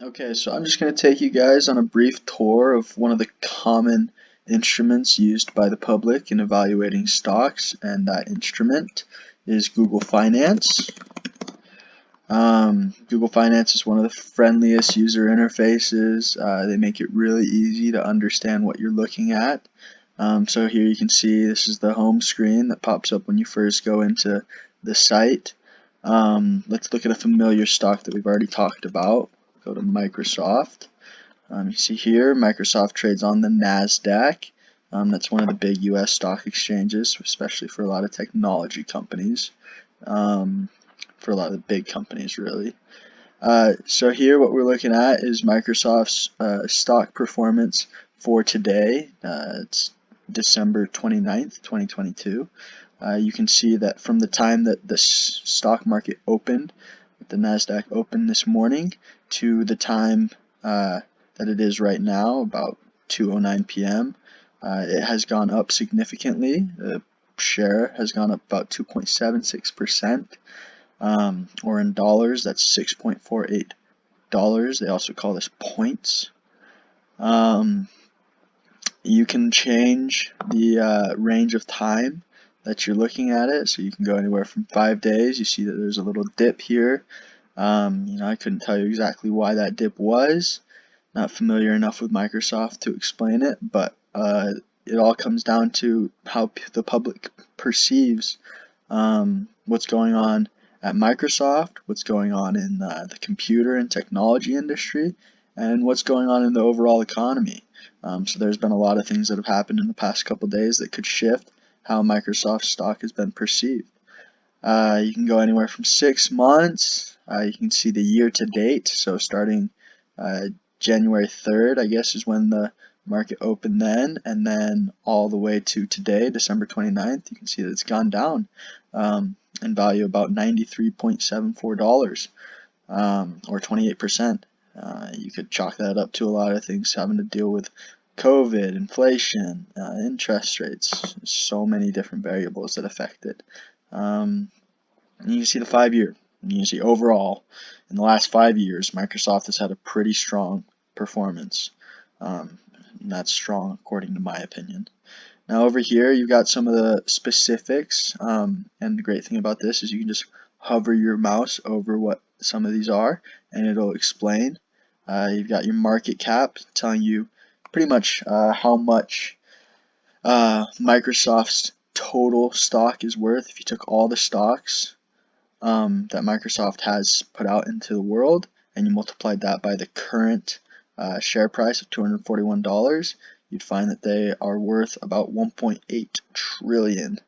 Okay, so I'm just going to take you guys on a brief tour of one of the common instruments used by the public in evaluating stocks, and that instrument is Google Finance. Google Finance is one of the friendliest user interfaces. They make it really easy to understand what you're looking at. So here you can see this is the home screen that pops up when you first go into the site. Let's look at a familiar stock that we've already talked about. Go to Microsoft. You see here, Microsoft trades on the NASDAQ. That's one of the big US stock exchanges, especially for a lot of technology companies, for a lot of the big companies, really. So here what we're looking at is Microsoft's stock performance for today. It's December 29th, 2022. You can see that from the time that the stock market opened, the NASDAQ opened this morning, to the time that it is right now, about 2:09 p.m., it has gone up significantly. The share has gone up about 2.76%, or in dollars, that's $6.48. They also call this points. You can change the range of time that you're looking at it, so you can go anywhere from 5 days. You see that there's a little dip here. I couldn't tell you exactly why that dip was. Not familiar enough with Microsoft to explain it, but it all comes down to how the public perceives what's going on at Microsoft, what's going on in the computer and technology industry, and what's going on in the overall economy. So there's been a lot of things that have happened in the past couple days that could shift how Microsoft stock has been perceived. You can go anywhere from 6 months. You can see the year to date. So starting January 3rd, I guess, is when the market opened then, and then all the way to today, December 29th, you can see that it's gone down in value about $93.74, or 28%. You could chalk that up to a lot of things having to deal with COVID, inflation, interest rates, so many different variables that affect it. And you can see the 5-year. And you can see overall, in the last 5 years, Microsoft has had a pretty strong performance. And that's strong according to my opinion. Now over here, you've got some of the specifics. And the great thing about this is you can just hover your mouse over what some of these are, and it'll explain. You've got your market cap telling you pretty much how much Microsoft's total stock is worth if you took all the stocks that Microsoft has put out into the world and you multiplied that by the current share price of $241, you'd find that they are worth about 1.8 trillion.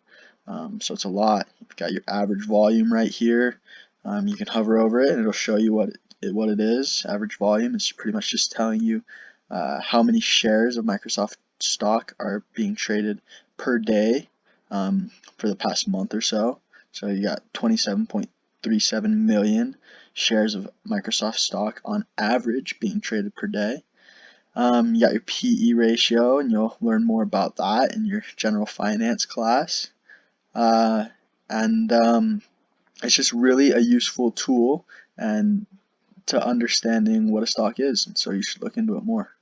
So it's a lot. You've got your average volume right here. You can hover over it and it'll show you what it is. Average volume is pretty much just telling you how many shares of Microsoft stock are being traded per day for the past month or so. So you got 27.37 million shares of Microsoft stock on average being traded per day. You got your PE ratio, and you'll learn more about that in your general finance class. And it's just really a useful tool and to understanding what a stock is, and so you should look into it more.